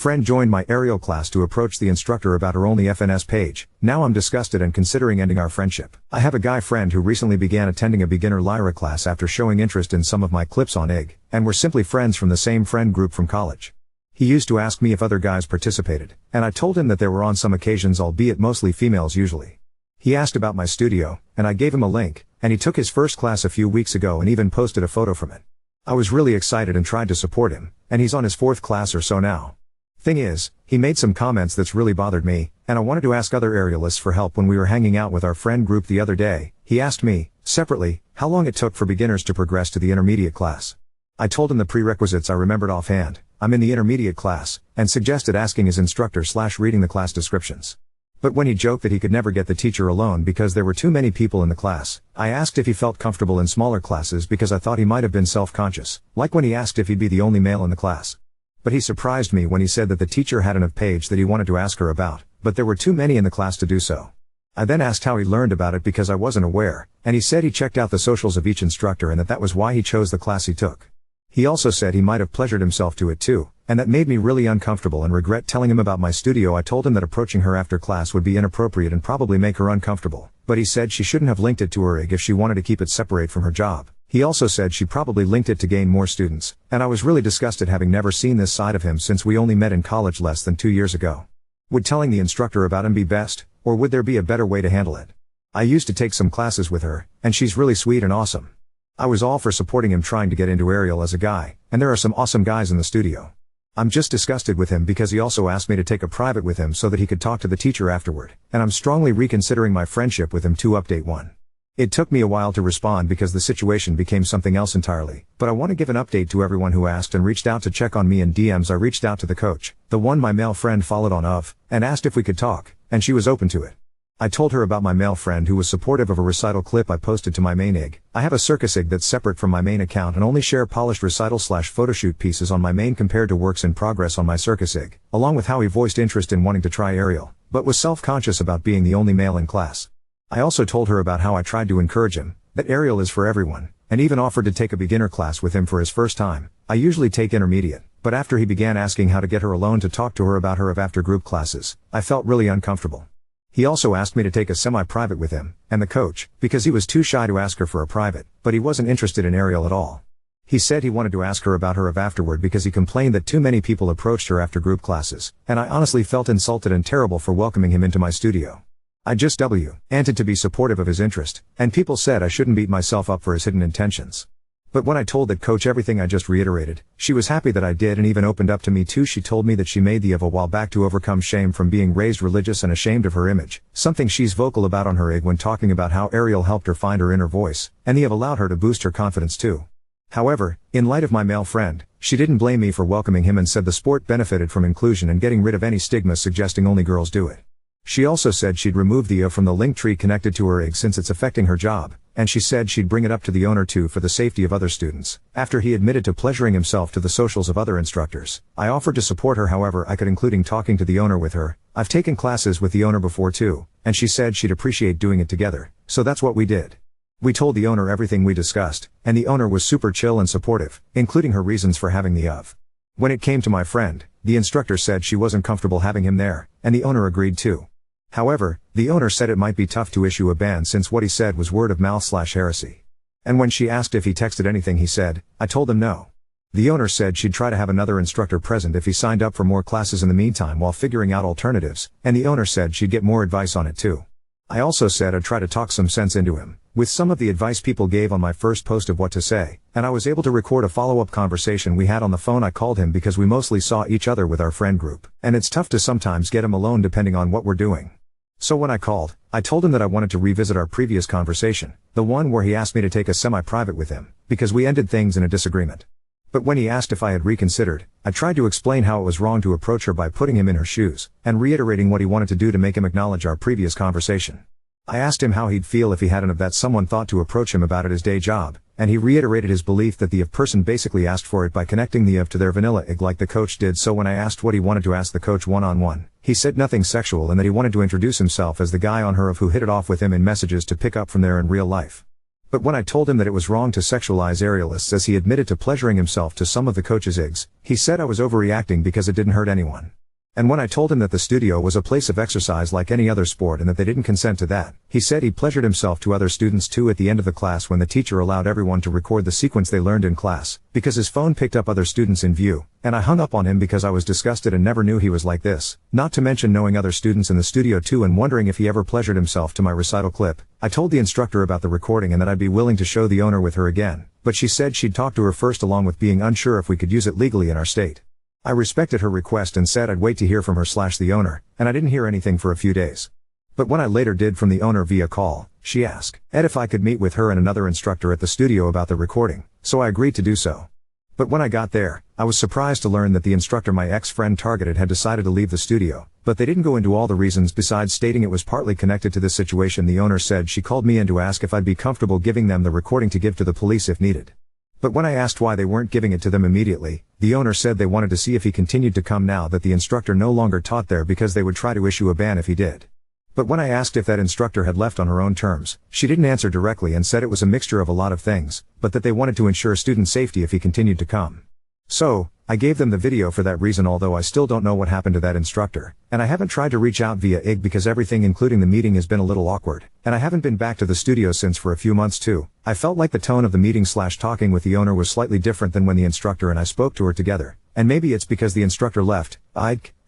friend joined my aerial class to approach the instructor about her Onlyfns page. Now I'm disgusted and considering ending our friendship. I have a guy friend who recently began attending a beginner lyra class after showing interest in some of my clips on IG, and we're simply friends from the same friend group from college. He used to ask me if other guys participated, and I told him that there were on some occasions, albeit mostly females usually. He asked about my studio, and I gave him a link, and he took his first class a few weeks ago and even posted a photo from it. I was really excited and tried to support him, and he's on his 4th class or so now. Thing is, he made some comments that's really bothered me, and I wanted to ask other aerialists for help. When we were hanging out with our friend group the other day, he asked me, separately, how long it took for beginners to progress to the intermediate class. I told him the prerequisites I remembered offhand, I'm in the intermediate class, and suggested asking his instructor / reading the class descriptions. But when he joked that he could never get the teacher alone because there were too many people in the class, I asked if he felt comfortable in smaller classes because I thought he might have been self-conscious, like when he asked if he'd be the only male in the class. But he surprised me when he said that the teacher had enough page that he wanted to ask her about, but there were too many in the class to do so. I then asked how he learned about it because I wasn't aware, and he said he checked out the socials of each instructor and that was why he chose the class he took. He also said he might have pleasured himself to it too, and that made me really uncomfortable and regret telling him about my studio. I told him that approaching her after class would be inappropriate and probably make her uncomfortable, but he said she shouldn't have linked it to her IG if she wanted to keep it separate from her job. He also said she probably linked it to gain more students, and I was really disgusted having never seen this side of him since we only met in college less than 2 years ago. Would telling the instructor about him be best, or would there be a better way to handle it? I used to take some classes with her, and she's really sweet and awesome. I was all for supporting him trying to get into aerial as a guy, and there are some awesome guys in the studio. I'm just disgusted with him because he also asked me to take a private with him so that he could talk to the teacher afterward, and I'm strongly reconsidering my friendship with him. To update 1. It took me a while to respond because the situation became something else entirely, but I want to give an update to everyone who asked and reached out to check on me in DMs. I reached out to the coach, the one my male friend followed on of, and asked if we could talk, and she was open to it. I told her about my male friend who was supportive of a recital clip I posted to my main IG. I have a circus IG that's separate from my main account and only share polished recital / photoshoot pieces on my main compared to works in progress on my circus IG, along with how he voiced interest in wanting to try aerial, but was self-conscious about being the only male in class. I also told her about how I tried to encourage him, that aerial is for everyone, and even offered to take a beginner class with him for his first time. I usually take intermediate, but after he began asking how to get her alone to talk to her about her after group classes, I felt really uncomfortable. He also asked me to take a semi-private with him, and the coach, because he was too shy to ask her for a private, but he wasn't interested in aerial at all. He said he wanted to ask her about her afterward because he complained that too many people approached her after group classes, and I honestly felt insulted and terrible for welcoming him into my studio. I just wanted to be supportive of his interest, and people said I shouldn't beat myself up for his hidden intentions. But when I told that coach everything I just reiterated, she was happy that I did and even opened up to me too. She told me that she made the of a while back to overcome shame from being raised religious and ashamed of her image, something she's vocal about on her IG when talking about how aerial helped her find her inner voice, and the of allowed her to boost her confidence too. However, in light of my male friend, she didn't blame me for welcoming him and said the sport benefited from inclusion and getting rid of any stigma suggesting only girls do it. She also said she'd remove the of from the link tree connected to her IG since it's affecting her job, and she said she'd bring it up to the owner too for the safety of other students. After he admitted to pleasuring himself to the socials of other instructors, I offered to support her however I could, including talking to the owner with her. I've taken classes with the owner before too, and she said she'd appreciate doing it together, so that's what we did. We told the owner everything we discussed, and the owner was super chill and supportive, including her reasons for having the of. When it came to my friend, the instructor said she wasn't comfortable having him there, and the owner agreed too. However, the owner said it might be tough to issue a ban since what he said was word of mouth / heresy. And when she asked if he texted anything he said, I told him no. The owner said she'd try to have another instructor present if he signed up for more classes in the meantime while figuring out alternatives, and the owner said she'd get more advice on it too. I also said I'd try to talk some sense into him, with some of the advice people gave on my first post of what to say, and I was able to record a follow-up conversation we had on the phone. I called him because we mostly saw each other with our friend group, and it's tough to sometimes get him alone depending on what we're doing. So when I called, I told him that I wanted to revisit our previous conversation, the one where he asked me to take a semi-private with him, because we ended things in a disagreement. But when he asked if I had reconsidered, I tried to explain how it was wrong to approach her by putting him in her shoes, and reiterating what he wanted to do to make him acknowledge our previous conversation. I asked him how he'd feel if he had enough that someone thought to approach him about it his day job, and he reiterated his belief that the if person basically asked for it by connecting the of to their vanilla IG like the coach did. So when I asked what he wanted to ask the coach one-on-one, he said nothing sexual and that he wanted to introduce himself as the guy on her of who hit it off with him in messages to pick up from there in real life. But when I told him that it was wrong to sexualize aerialists as he admitted to pleasuring himself to some of the coach's IGs, he said I was overreacting because it didn't hurt anyone. And when I told him that the studio was a place of exercise like any other sport and that they didn't consent to that, he said he pleasured himself to other students too at the end of the class when the teacher allowed everyone to record the sequence they learned in class, because his phone picked up other students in view, and I hung up on him because I was disgusted and never knew he was like this, not to mention knowing other students in the studio too and wondering if he ever pleasured himself to my recital clip. I told the instructor about the recording and that I'd be willing to show the owner with her again, but she said she'd talk to her first along with being unsure if we could use it legally in our state. I respected her request and said I'd wait to hear from her/the owner, and I didn't hear anything for a few days. But when I later did from the owner via call, she asked Ed if I could meet with her and another instructor at the studio about the recording, so I agreed to do so. But when I got there, I was surprised to learn that the instructor my ex-friend targeted had decided to leave the studio, but they didn't go into all the reasons besides stating it was partly connected to this situation. The owner said she called me in to ask if I'd be comfortable giving them the recording to give to the police if needed. But when I asked why they weren't giving it to them immediately, the owner said they wanted to see if he continued to come now that the instructor no longer taught there because they would try to issue a ban if he did. But when I asked if that instructor had left on her own terms, she didn't answer directly and said it was a mixture of a lot of things, but that they wanted to ensure student safety if he continued to come. So, I gave them the video for that reason, although I still don't know what happened to that instructor, and I haven't tried to reach out via IG because everything including the meeting has been a little awkward, and I haven't been back to the studio since for a few months too. I felt like the tone of the meeting/talking with the owner was slightly different than when the instructor and I spoke to her together, and maybe it's because the instructor left.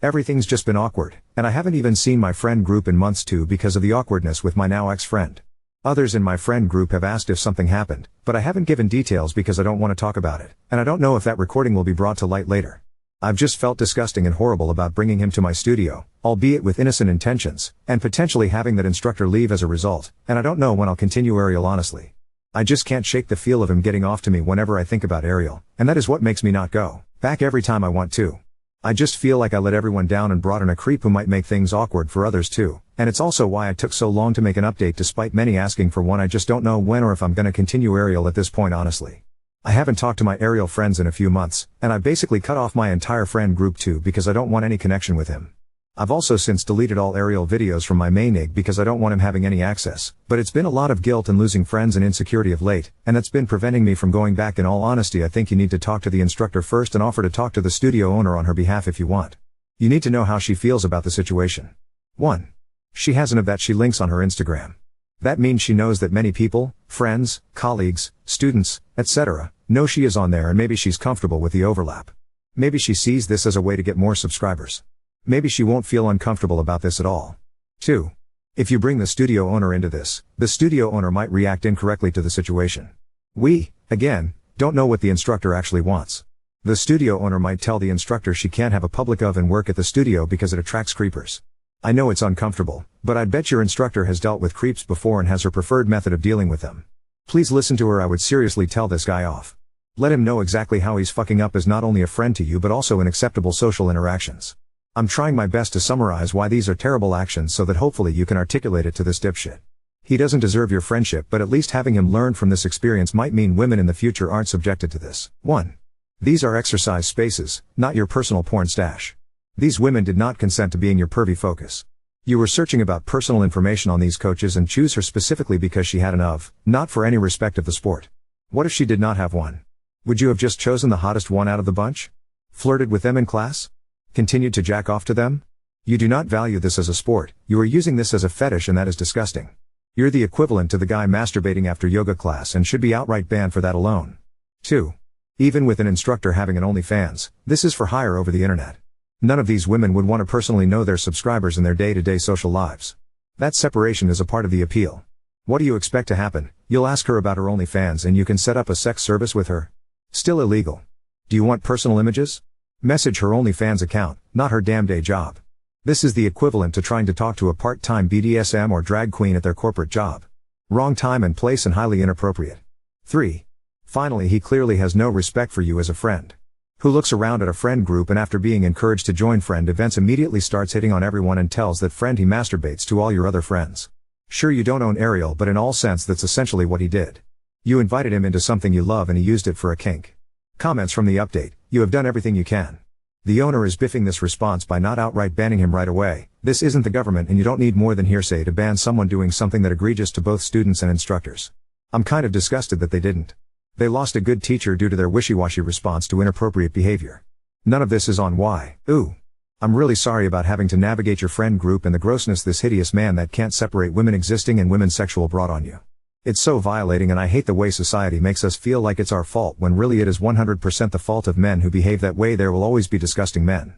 Everything's just been awkward, and I haven't even seen my friend group in months too because of the awkwardness with my now ex-friend. Others in my friend group have asked if something happened, but I haven't given details because I don't want to talk about it, and I don't know if that recording will be brought to light later. I've just felt disgusting and horrible about bringing him to my studio, albeit with innocent intentions, and potentially having that instructor leave as a result, and I don't know when I'll continue Ariel honestly. I just can't shake the feel of him getting off to me whenever I think about Ariel, and that is what makes me not go back every time I want to. I just feel like I let everyone down and brought in a creep who might make things awkward for others too, and it's also why I took so long to make an update despite many asking for one. I just don't know when or if I'm gonna continue Ariel at this point honestly. I haven't talked to my Ariel friends in a few months, and I basically cut off my entire friend group too because I don't want any connection with him. I've also since deleted all Ariel videos from my main IG because I don't want him having any access, but it's been a lot of guilt and losing friends and insecurity of late, and that's been preventing me from going back. In all honesty, I think you need to talk to the instructor first and offer to talk to the studio owner on her behalf if you want. You need to know how she feels about the situation. 1. She has none of that. She links on her Instagram. That means she knows that many people, friends, colleagues, students, etc., know she is on there, and maybe she's comfortable with the overlap. Maybe she sees this as a way to get more subscribers. Maybe she won't feel uncomfortable about this at all. 2. If you bring the studio owner into this, the studio owner might react incorrectly to the situation. We, again, don't know what the instructor actually wants. The studio owner might tell the instructor she can't have a public oven work at the studio because it attracts creepers. I know it's uncomfortable, but I'd bet your instructor has dealt with creeps before and has her preferred method of dealing with them. Please listen to her. I would seriously tell this guy off. Let him know exactly how he's fucking up as not only a friend to you but also in acceptable social interactions. I'm trying my best to summarize why these are terrible actions so that hopefully you can articulate it to this dipshit. He doesn't deserve your friendship, but at least having him learn from this experience might mean women in the future aren't subjected to this. 1. These are exercise spaces, not your personal porn stash. These women did not consent to being your pervy focus. You were searching about personal information on these coaches and choose her specifically because she had an of, not for any respect of the sport. What if she did not have one? Would you have just chosen the hottest one out of the bunch? Flirted with them in class? Continued to jack off to them? You do not value this as a sport, you are using this as a fetish, and that is disgusting. You're the equivalent to the guy masturbating after yoga class and should be outright banned for that alone. 2. Even with an instructor having an Onlyfans, this is for hire over the internet. None of these women would want to personally know their subscribers in their day-to-day social lives. That separation is a part of the appeal. What do you expect to happen? You'll ask her about her OnlyFans and you can set up a sex service with her. Still illegal. Do you want personal images? Message her OnlyFans account, not her damn day job. This is the equivalent to trying to talk to a part-time BDSM or drag queen at their corporate job. Wrong time and place and highly inappropriate. 3. Finally, he clearly has no respect for you as a friend. Who looks around at a friend group and after being encouraged to join friend events immediately starts hitting on everyone and tells that friend he masturbates to all your other friends. Sure, you don't own Ariel, but in all sense that's essentially what he did. You invited him into something you love and he used it for a kink. Comments from the update: you have done everything you can. The owner is biffing this response by not outright banning him right away. This isn't the government and you don't need more than hearsay to ban someone doing something that egregious to both students and instructors. I'm kind of disgusted that they didn't. They lost a good teacher due to their wishy-washy response to inappropriate behavior. None of this is on why. Ooh. I'm really sorry about having to navigate your friend group and the grossness this hideous man that can't separate women existing and women sexual brought on you. It's so violating, and I hate the way society makes us feel like it's our fault when really it is 100% the fault of men who behave that way. There will always be disgusting men.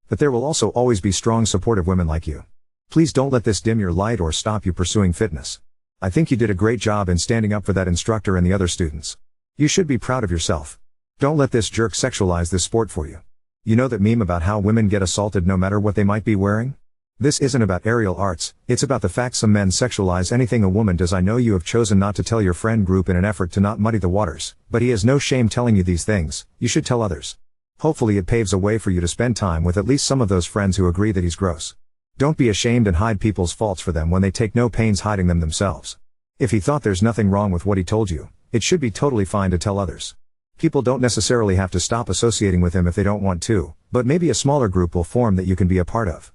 But there will also always be strong supportive women like you. Please don't let this dim your light or stop you pursuing fitness. I think you did a great job in standing up for that instructor and the other students. You should be proud of yourself. Don't let this jerk sexualize this sport for you. You know that meme about how women get assaulted no matter what they might be wearing? This isn't about aerial arts, it's about the fact some men sexualize anything a woman does. I know you have chosen not to tell your friend group in an effort to not muddy the waters, but he has no shame telling you these things. You should tell others. Hopefully it paves a way for you to spend time with at least some of those friends who agree that he's gross. Don't be ashamed and hide people's faults for them when they take no pains hiding them themselves. If he thought there's nothing wrong with what he told you, it should be totally fine to tell others. People don't necessarily have to stop associating with him if they don't want to, but maybe a smaller group will form that you can be a part of.